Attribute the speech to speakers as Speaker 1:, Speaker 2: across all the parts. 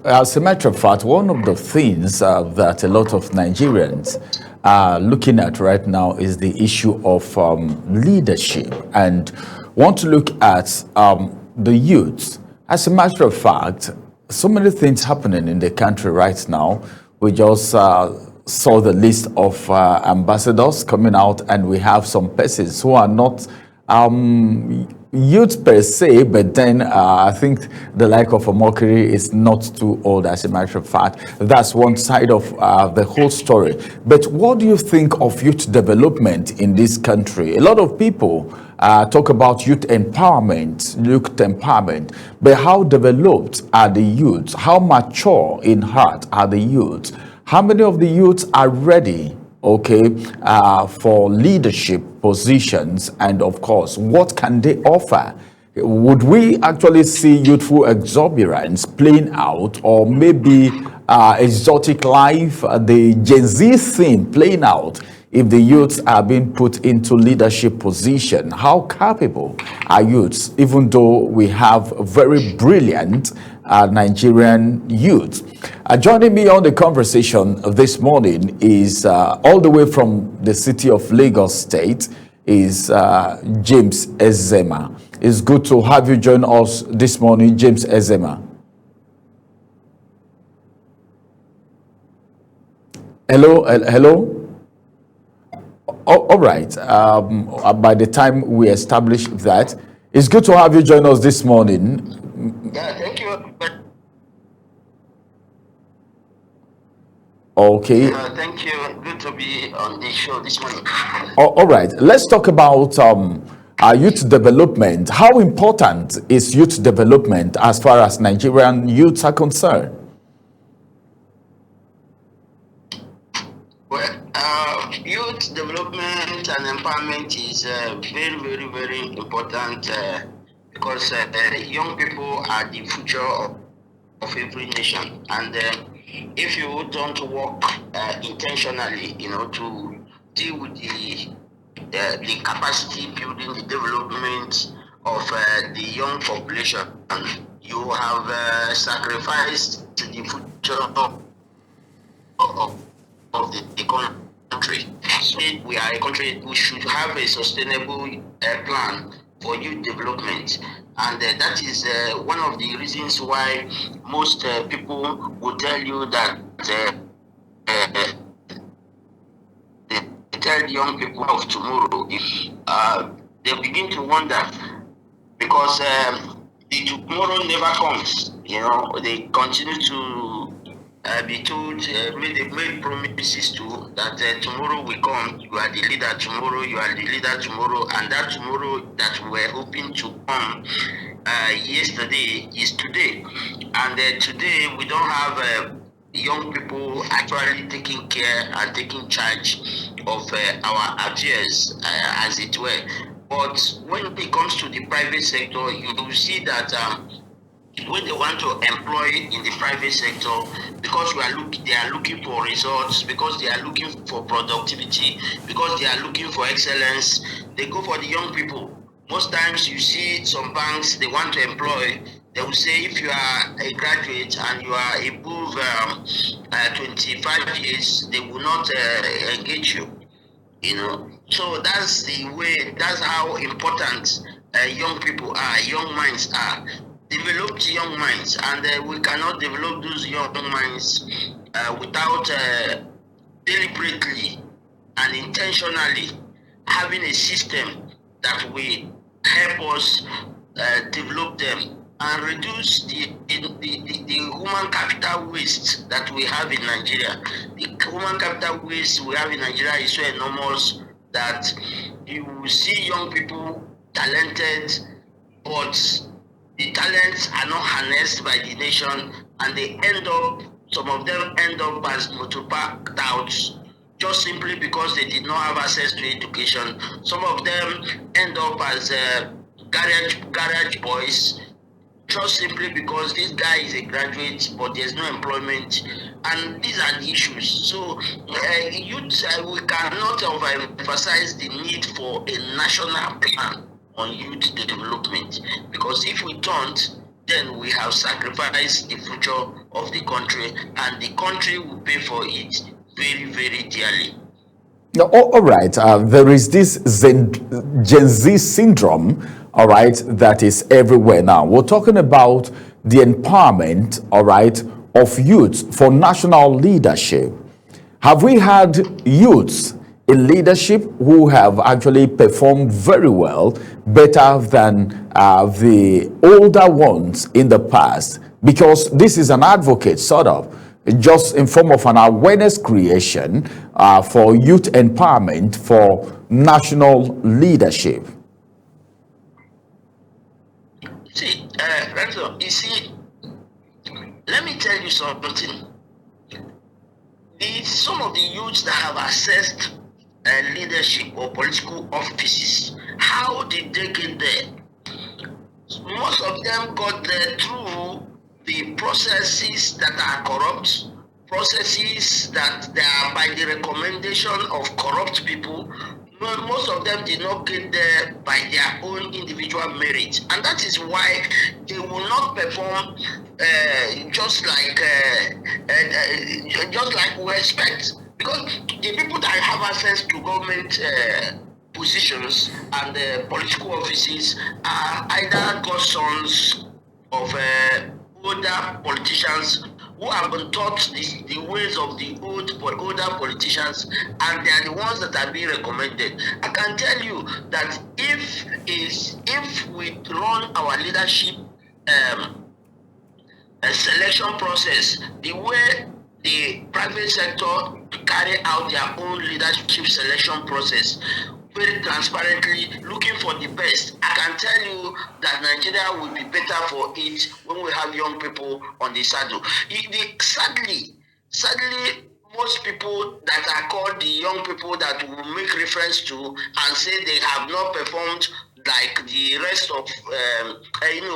Speaker 1: as a matter of fact, one of the things that a lot of Nigerians are looking at right now is the issue of leadership, and want to look at the youth. As a matter of fact, so many things happening in the country right now. We just saw the list of ambassadors coming out, and we have some persons who are not youth per se, but then I think the like of a mockery is not too old, as a matter of fact. That's one side of the whole story. But what do you think of youth development in this country? A lot of people talk about youth empowerment, but how developed are the youths? How mature in heart are the youths? How many of the youths are ready, okay, for leadership positions? And of course, what can they offer? Would we actually see youthful exuberance playing out, or maybe exotic life, the Gen Z thing playing out, if the youths are being put into leadership position? How capable are youths, even though we have very brilliant Nigerian youth? Joining me on the conversation this morning is all the way from the city of Lagos State is James Ezema. It's good to have you join us this morning, James Ezema. Hello. All right. By the time we establish that, it's good to have you join us this morning.
Speaker 2: Yeah, thank you.
Speaker 1: Okay.
Speaker 2: Thank you. Good to be on the show this morning.
Speaker 1: All right. Let's talk about youth development. How important is youth development as far as Nigerian youths are concerned?
Speaker 2: Well, youth development and empowerment is very important because young people are the future of every nation, and if you don't work intentionally, to deal with the capacity building, the development of the young population, you have sacrificed the future of the country. So we are a country, we should have a sustainable plan for youth development, and that is one of the reasons why most people will tell you that they tell young people of tomorrow, if they begin to wonder, because the tomorrow never comes. They continue to be told, they've made promises to that tomorrow will come, you are the leader tomorrow, you are the leader tomorrow, and that tomorrow that we were hoping to come yesterday is today. And today we don't have young people actually taking care and taking charge of our affairs, as it were. But when it comes to the private sector, you will see that when they want to employ in the private sector, because they are looking for results, because they are looking for productivity, because they are looking for excellence, they go for the young people. Most times you see some banks, they want to employ, they will say if you are a graduate and you are above 25 years, they will not engage you. So that's the way, that's how important young people are, young minds are. Developed young minds, and we cannot develop those young minds without deliberately and intentionally having a system that will help us develop them and reduce the human capital waste that we have in Nigeria. The human capital waste we have in Nigeria is so enormous that you will see young people talented, but the talents are not harnessed by the nation, and some of them end up as motorbike touts, just simply because they did not have access to education. Some of them end up as garage boys, just simply because this guy is a graduate, but there's no employment, and these are the issues. So youth, we cannot overemphasize the need for a national plan on youth development, because if we don't, then we have sacrificed the future of the country, and the country will pay for it very, very dearly.
Speaker 1: No, all right. There is this Gen Z syndrome, all right, that is everywhere now. We're talking about the empowerment, all right, of youth for national leadership. Have we had youths in leadership who have actually performed very well, better than the older ones in the past? Because this is an advocate, sort of, just in form of an awareness creation for youth empowerment for national leadership.
Speaker 2: See, Renzo, you see, let me tell you something. Some of the youths that have accessed leadership or political offices, how did they get there? Most of them got there through the processes that are corrupt, processes that they are by the recommendation of corrupt people. Most of them did not get there by their own individual merit, and that is why they will not perform just like we expect. Because the people that have access to government positions and political offices are either godsons of older politicians who have been taught the ways of the older politicians, and they are the ones that are being recommended. I can tell you that if we run our leadership selection process the way the private sector carry out their own leadership selection process, very transparently, looking for the best, I can tell you that Nigeria will be better for it when we have young people on the saddle. Sadly, most people that are called the young people that will make reference to and say they have not performed like the rest of,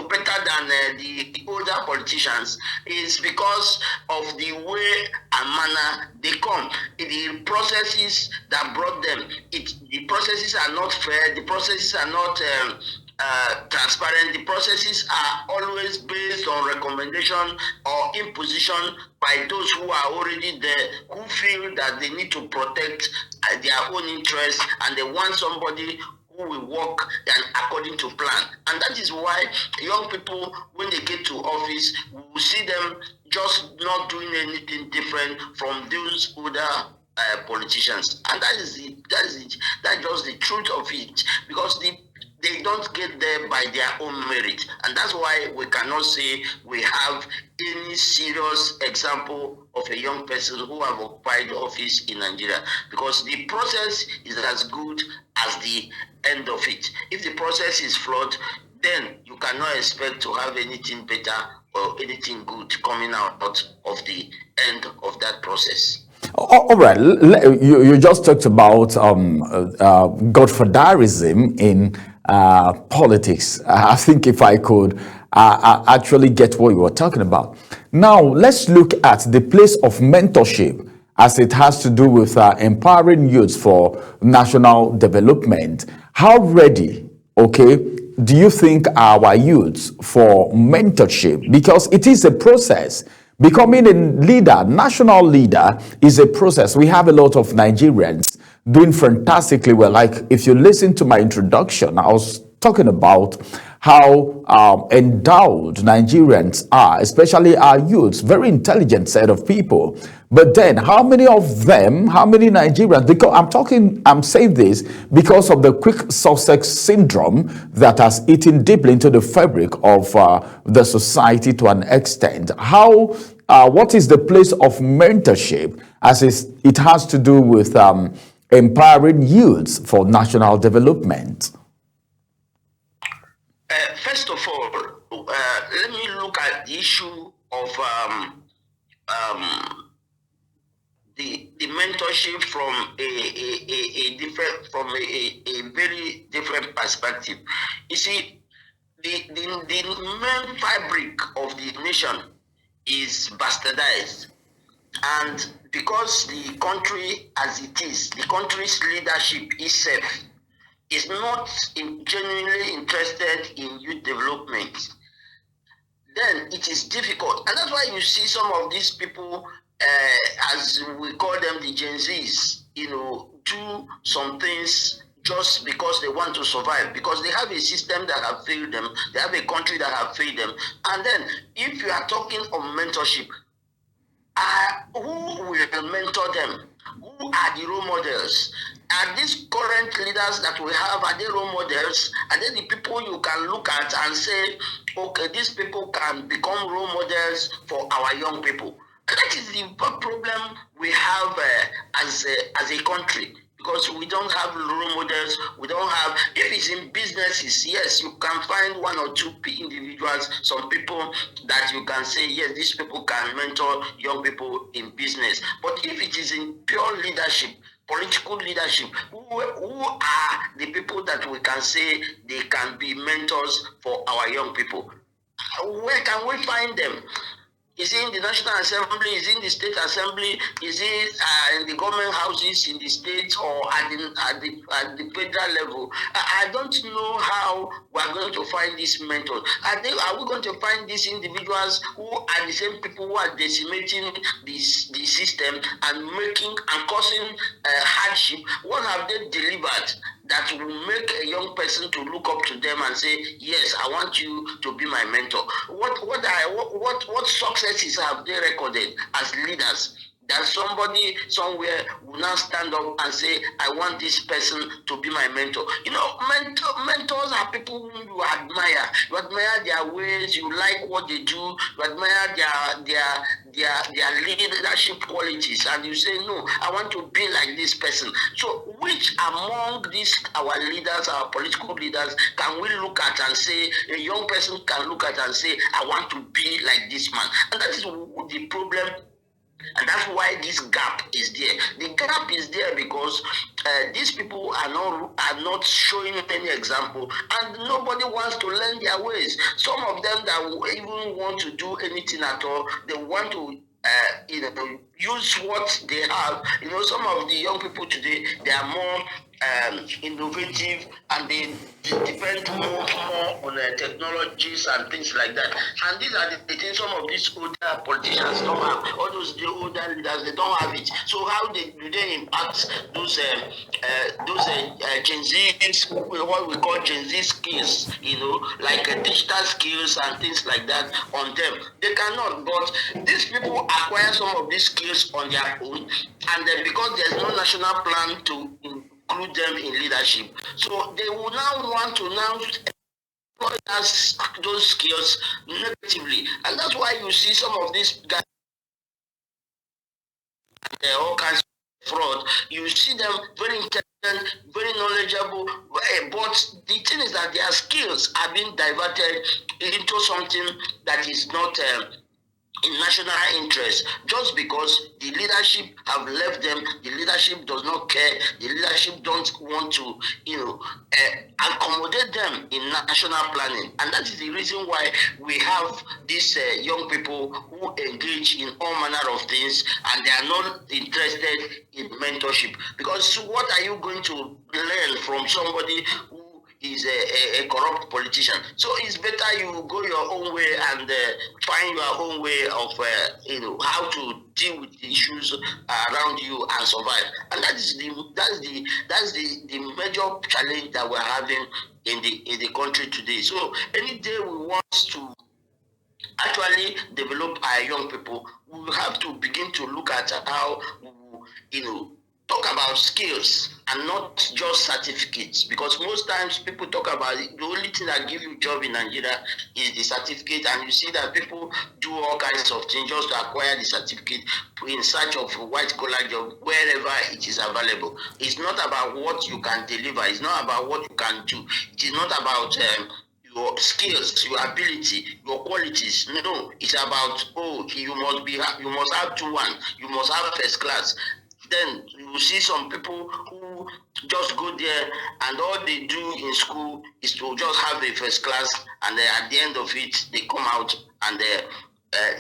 Speaker 2: better than the older politicians, is because of the way and manner they come. The processes that brought them, the processes are not fair, the processes are not transparent, the processes are always based on recommendation or imposition by those who are already there, who feel that they need to protect their own interests, and they want somebody who will work according to plan. And that is why young people, when they get to office, we will see them just not doing anything different from those older politicians. And that's just the truth of it, because they don't get there by their own merit. And that's why we cannot say we have any serious example of a young person who have occupied office in Nigeria, because the process is as good as the end of it. If the process is flawed, then you cannot expect to have anything better or anything good coming out of the end of that process.
Speaker 1: All right, you just talked about godfatherism in politics. I think if I could actually get what you were talking about. Now, let's look at the place of mentorship as it has to do with empowering youths for national development. How ready, do you think our youths for mentorship? Because it is a process. Becoming a leader, national leader, is a process. We have a lot of Nigerians doing fantastically well. Like, if you listen to my introduction, I was talking about how endowed Nigerians are, especially our youths, very intelligent set of people. But then how many of them, how many Nigerians, because I'm saying this because of the quick success syndrome that has eaten deeply into the fabric of the society to an extent. What is the place of mentorship as it has to do with empowering youths for national development?
Speaker 2: First of all, let me look at the issue of the mentorship from a very different perspective. You see, the main fabric of the nation is bastardized, and because the country as it is, the country's leadership itself is not genuinely interested in youth development, then it is difficult. And that's why you see some of these people, as we call them the Gen Zs, do some things just because they want to survive, because they have a system that have failed them, they have a country that have failed them. And then if you are talking of mentorship, who will mentor them? Who are the role models? Are these current leaders that we have, are they role models? Are they the people you can look at and say, okay, these people can become role models for our young people? And that is the problem we have as a country, because we don't have role models. We don't have, if it's in businesses, yes, you can find one or two individuals, some people that you can say, yes, these people can mentor young people in business. But if it is in pure leadership, political leadership, who are the people that we can say they can be mentors for our young people? Where can we find them? Is it in the National Assembly? Is it in the State Assembly? Is it in the government houses in the states, or at the federal level? I don't know how we are going to find these mentors. Are we going to find these individuals who are the same people who are decimating the system and causing hardship? What have they delivered that will make a young person to look up to them and say, yes, I want you to be my mentor? What successes have they recorded as leaders that somebody somewhere will now stand up and say, I want this person to be my mentor? Mentors are people whom you admire. You admire their ways, you like what they do, you admire their leadership qualities, and you say, no, I want to be like this person. So which among these our leaders, our political leaders, can we look at and say, a young person can look at and say, I want to be like this man? And that is the problem. And that's why this gap is there. The gap is there because these people are not showing any example, and nobody wants to learn their ways. Some of them that even want to do anything at all, they want to use what they have. Some of the young people today, they are more innovative, and they depend more on technologies and things like that. And these are the things some of these older politicians don't have. All the older leaders, they don't have it. So how do they impact those Gen Z, what we call Gen Z skills, like digital skills and things like that on them? They cannot. But these people acquire some of these skills on their own, and then because there's no national plan to include them in leadership, so they will now want to those skills negatively. And that's why you see some of these guys, all kinds of fraud. You see them very intelligent, very knowledgeable, but the thing is that their skills are being diverted into something that is not in national interest, just because the leadership have left them. The leadership does not care. The leadership don't want to accommodate them in national planning. And that is the reason why we have these young people who engage in all manner of things, and they are not interested in mentorship. Because what are you going to learn from somebody who is a corrupt politician? So it's better you go your own way and find your own way of how to deal with the issues around you and survive. And that's the major challenge that we're having in the country today. So any day we want to actually develop our young people, we will have to begin to look at how talk about skills and not just certificates. Because most times people talk about it, the only thing that gives you job in Nigeria is the certificate, and you see that people do all kinds of things just to acquire the certificate in search of a white collar job wherever it is available. It's not about what you can deliver. It's not about what you can do. It is not about your skills, your ability, your qualities. No, it's about, you must have 2-1, you must have first class. Then you see some people who just go there and all they do in school is to just have a first class, and at the end of it they come out and they're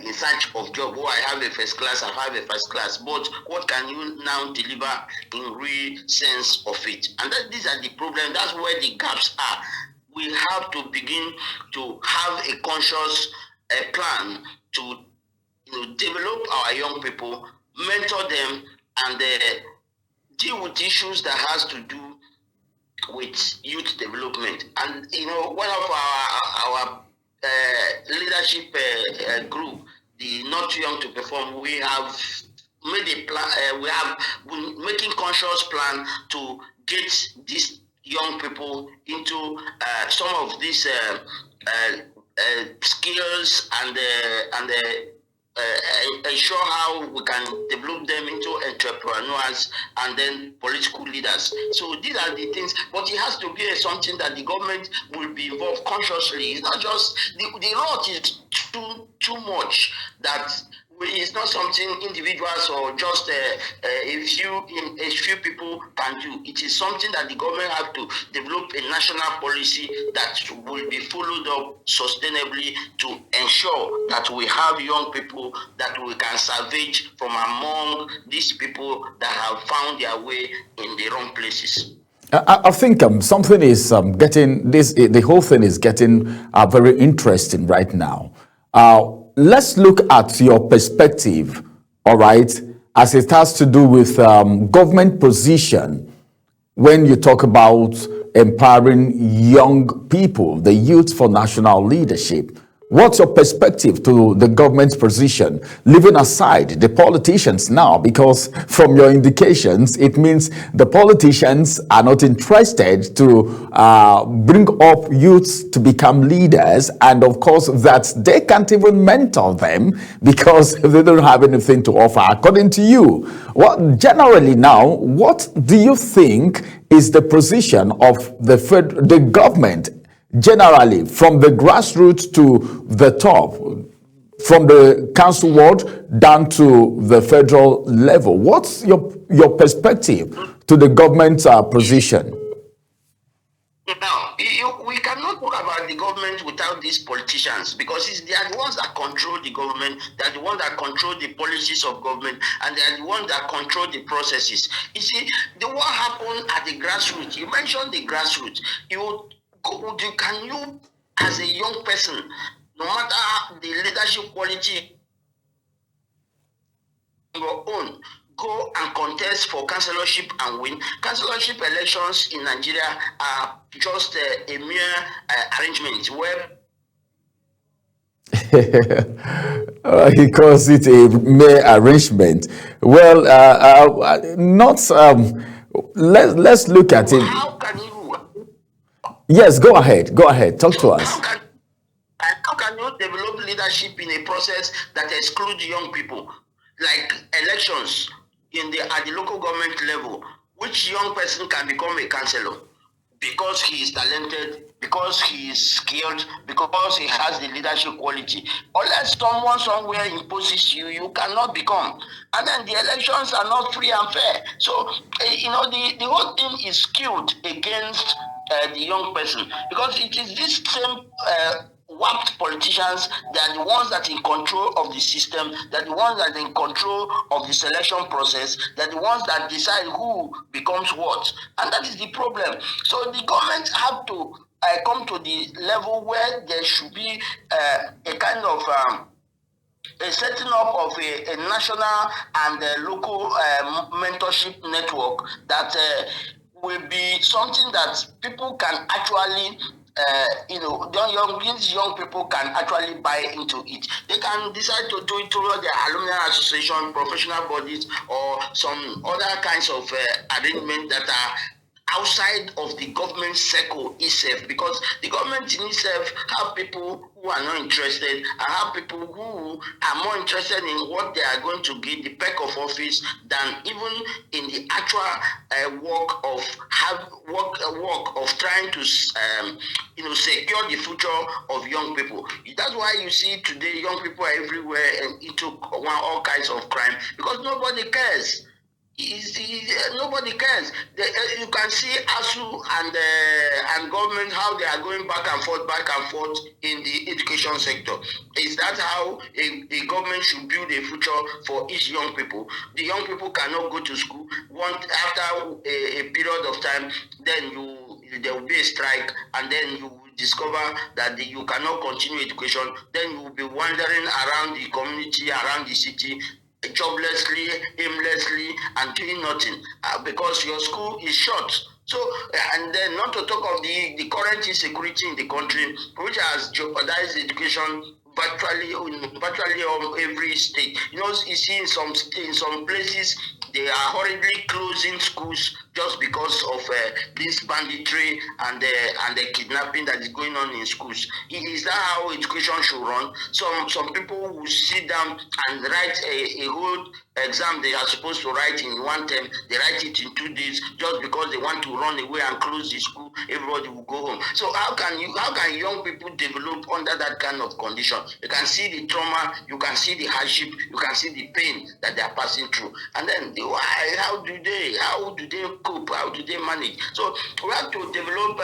Speaker 2: in search of job. I have a first class, I have a first class, but what can you now deliver in real sense of it? And these are the problems. That's where the gaps are. We have to begin to have a conscious a plan to develop our young people, mentor them, and deal with issues that has to do with youth development. And one of our leadership group, the Not Too Young to Perform, we have made a plan. We have been making conscious plan to get these young people into some of these skills and ensure how we can develop them into entrepreneurs and then political leaders. So these are the things, but it has to be something that the government will be involved consciously. It's not just the lot is too much that it's not something individuals or just a few people can do. It is something that the government have to develop a national policy that will be followed up sustainably to ensure that we have young people that we can salvage from among these people that have found their way in the wrong places.
Speaker 1: I think something is getting this. The whole thing is getting very interesting right now. Let's look at your perspective, all right, as it has to do with government position when you talk about empowering young people, the youth for national leadership. What's your perspective to the government's position, leaving aside the politicians now? Because from your indications, it means the politicians are not interested to bring up youths to become leaders, and of course that they can't even mentor them because they don't have anything to offer. According to you, generally now, what do you think is the position of the government generally, from the grassroots to the top, from the council ward down to the federal level? What's your perspective to the government's position?
Speaker 2: Now, we cannot talk about the government without these politicians, because they are the ones that control the government, they are the ones that control the policies of government, and they are the ones that control the processes. You see, what happened at the grassroots, you mentioned the grassroots, can you, as a young person, no matter the leadership quality your own, go and contest for councillorship and win? Councillorship elections in Nigeria are just a mere arrangement where
Speaker 1: he calls it a mere arrangement. Well, let's look at it.
Speaker 2: How can you?
Speaker 1: Yes, go ahead. Talk to us.
Speaker 2: How can you develop leadership in a process that excludes young people? Like elections at the local government level, which young person can become a councillor because he is talented, because he is skilled, because he has the leadership quality. Unless someone somewhere imposes you, you cannot become. And then the elections are not free and fair. So, the whole thing is skewed against the young person, because it is this same warped politicians that are the ones that are in control of the system, that are the ones that are in control of the selection process, that are the ones that decide who becomes what. And that is the problem. So the government have to come to the level where there should be a kind of a setting up of a national and a local mentorship network that will be something that people can actually these young people can actually buy into it. They can decide to do it through their alumni association, professional bodies, or some other kinds of arrangement that are outside of the government circle itself, because the government in itself have people who are not interested and have people who are more interested in what they are going to get, the perk of office, than even in the actual work of trying to secure the future of young people. That's why you see today young people are everywhere and into all kinds of crime, because nobody cares. Nobody cares. You can see ASU and government, how they are going back and forth in the education sector. Is that how a government should build a future for each young people? The young people cannot go to school. After a period of time, then there will be a strike, and then discover that you cannot continue education, then you will be wandering around the community, around the city, joblessly, aimlessly, and doing nothing because your school is short. So, and then not to talk of the current insecurity in the country, which has jeopardized education virtually on every state. You know, you see in some places they are hurriedly closing schools just because of this banditry and the kidnapping that is going on in schools. Is that how education should run? Some people will sit down and write a whole exam they are supposed to write in one term. They write it in 2 days just because they want to run away and close the school. Everybody will go home. So how can young people develop under that kind of condition? You can see the trauma, you can see the hardship, you can see the pain that they are passing through, and then how do they cope? How do they manage? So we have to develop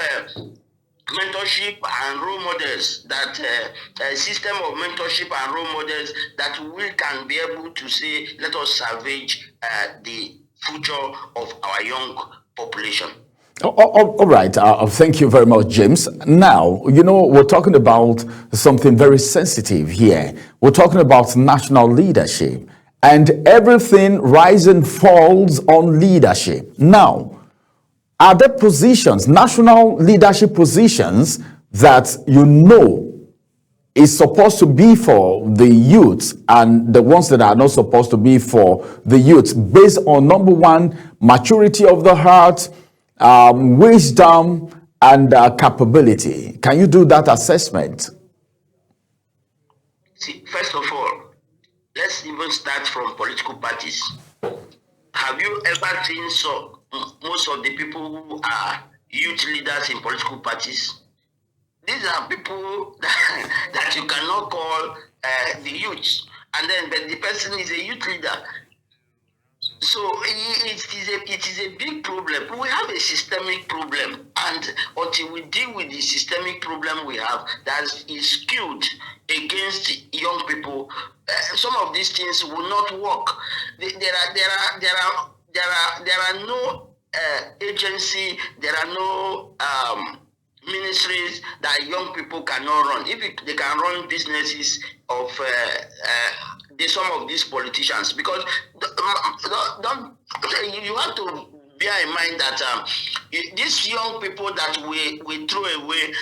Speaker 2: mentorship and role models, that a system of mentorship and role models that we can be able to say, let us salvage the future of our young population.
Speaker 1: All right. Thank you very much, James. Now, we're talking about something very sensitive here. We're talking about national leadership, and everything rises and falls on leadership. Now, are there positions, national leadership positions, that is supposed to be for the youth, and the ones that are not supposed to be for the youth, based on, number one, maturity of the heart, wisdom, and capability? Can you do that assessment?
Speaker 2: See, first of all, let's even start from political parties. Have you ever seen most of the people who are youth leaders in political parties? These are people that you cannot call the youth, and then but the person is a youth leader. So it is a big problem. We have a systemic problem, and until we deal with the systemic problem we have that is skewed against young people, some of these things will not work. There are no agency, there are no ministries that young people cannot run. If they can run businesses of some of these politicians, because you have to bear in mind that these young people that we throw away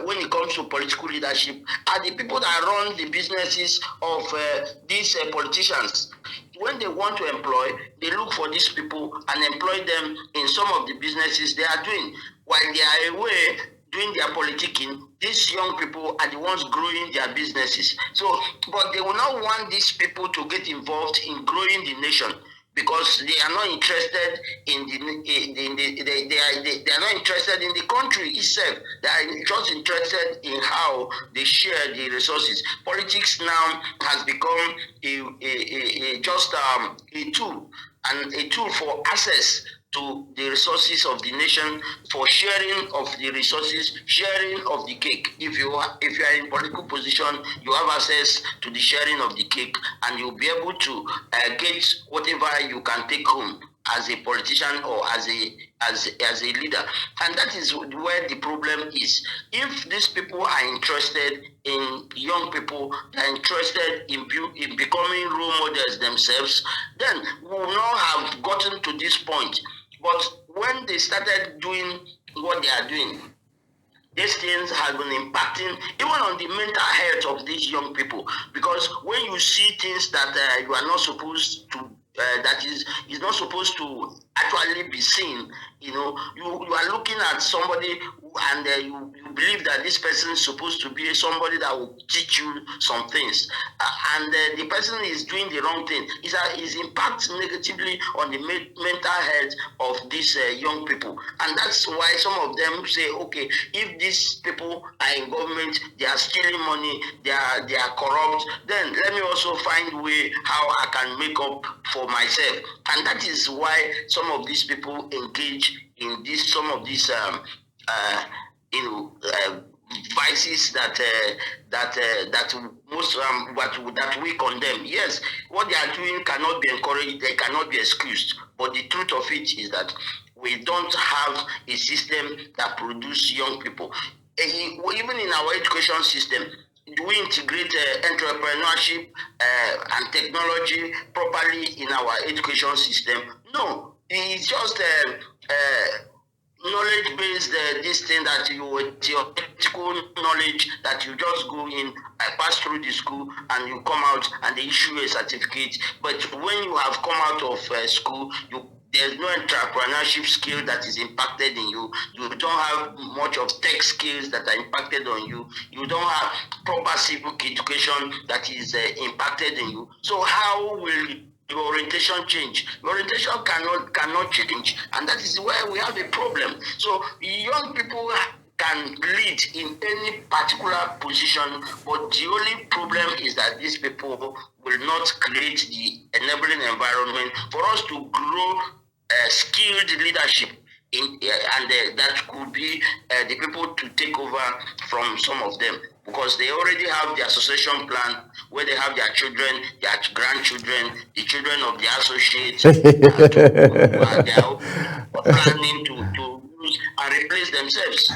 Speaker 2: when it comes to political leadership are the people that run the businesses of these politicians. When they want to employ, they look for these people and employ them in some of the businesses they are doing. While they are away doing their politicking, these young people are the ones growing their businesses. So, but they will not want these people to get involved in growing the nation, because they are not interested in they are not interested in the country itself. They are just interested in how they share the resources. Politics now has become a tool, and a tool for access to the resources of the nation, for sharing of the resources, sharing of the cake. If you are in political position, you have access to the sharing of the cake, and you'll be able to get whatever you can take home as a politician or as a leader. And that is where the problem is. If these people are interested in young people, they are interested in becoming role models themselves, then we will not have gotten to this point. But when they started doing what they are doing, these things have been impacting even on the mental health of these young people. Because when you see things that you are not supposed to, that is not supposed to actually be seen, you are looking at somebody and you believe that this person is supposed to be somebody that will teach you some things, and the person is doing the wrong thing. It impacts negatively on the mental health of these young people. And that's why some of them say, okay, if these people are in government, they are stealing money, they are corrupt, then let me also find a way how I can make up for myself. And that is why some of these people engage in some of these vices that we condemn. Yes, what they are doing cannot be encouraged, they cannot be excused. But the truth of it is that we don't have a system that produces young people. even in our education system, do we integrate entrepreneurship and technology properly in our education system? No, it's just knowledge-based this thing that you theoretical knowledge that you just go in, pass through the school, and you come out and they issue a certificate. But when you have come out of school, there's no entrepreneurship skill that is impacted in you. You don't have much of tech skills that are impacted on you. You don't have proper civic education that is impacted in you. So how will your orientation change? Your orientation cannot change, and that is where we have a problem. So young people can lead in any particular position, but the only problem is that these people will not create the enabling environment for us to grow skilled leadership that could be the people to take over from some of them, because they already have the association plan where they have their children, their grandchildren, the children of the associates, they are planning to use and replace themselves.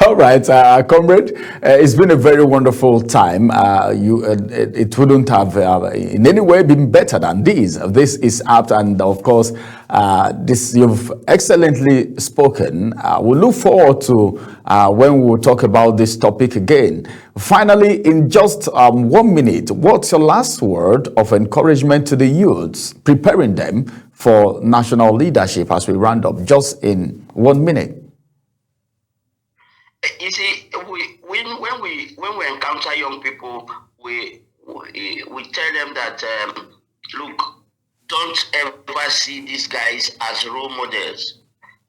Speaker 1: All right, comrade, it's been a very wonderful time. It wouldn't have in any way been better than this. This is apt, and of course, this you've excellently spoken. We'll look forward to when we'll talk about this topic again. Finally, in just 1 minute, what's your last word of encouragement to the youths, preparing them for national leadership as we round up, just in 1 minute?
Speaker 2: You see, when we encounter young people, we tell them that look, don't ever see these guys as role models.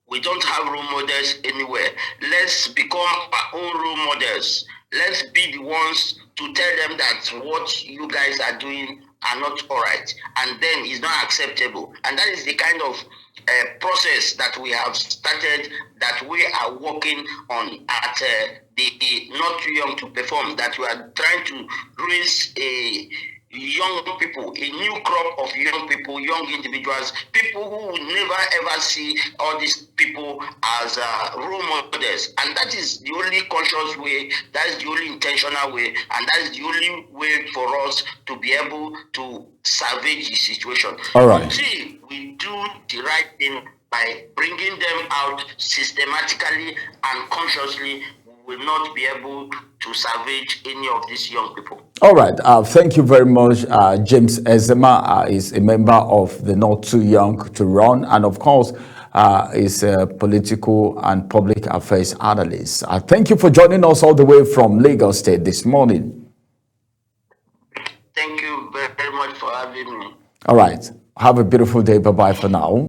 Speaker 2: We don't have role models anywhere. Let's become our own role models. Let's be the ones to tell them that what you guys are doing are not all right, and then it's not acceptable. And that is the kind of process that we have started, that we are working on at the Not Too Young to Perform, that we are trying to raise a young people, a new crop of young people, young individuals, people who will never ever see all these people as role models. And that is the only conscious way, that is the only intentional way, and that is the only way for us to be able to salvage the situation.
Speaker 1: All right.
Speaker 2: Until we do the right thing by bringing them out systematically and consciously, we will not be able to salvage any of these young people.
Speaker 1: All right. Thank you very much. James Ezema is a member of the Not Too Young to Run, and of course, is a political and public affairs analyst. Thank you for joining us all the way from Lagos State this morning.
Speaker 2: Thank you very much for having me.
Speaker 1: All right. Have a beautiful day. Bye-bye for now.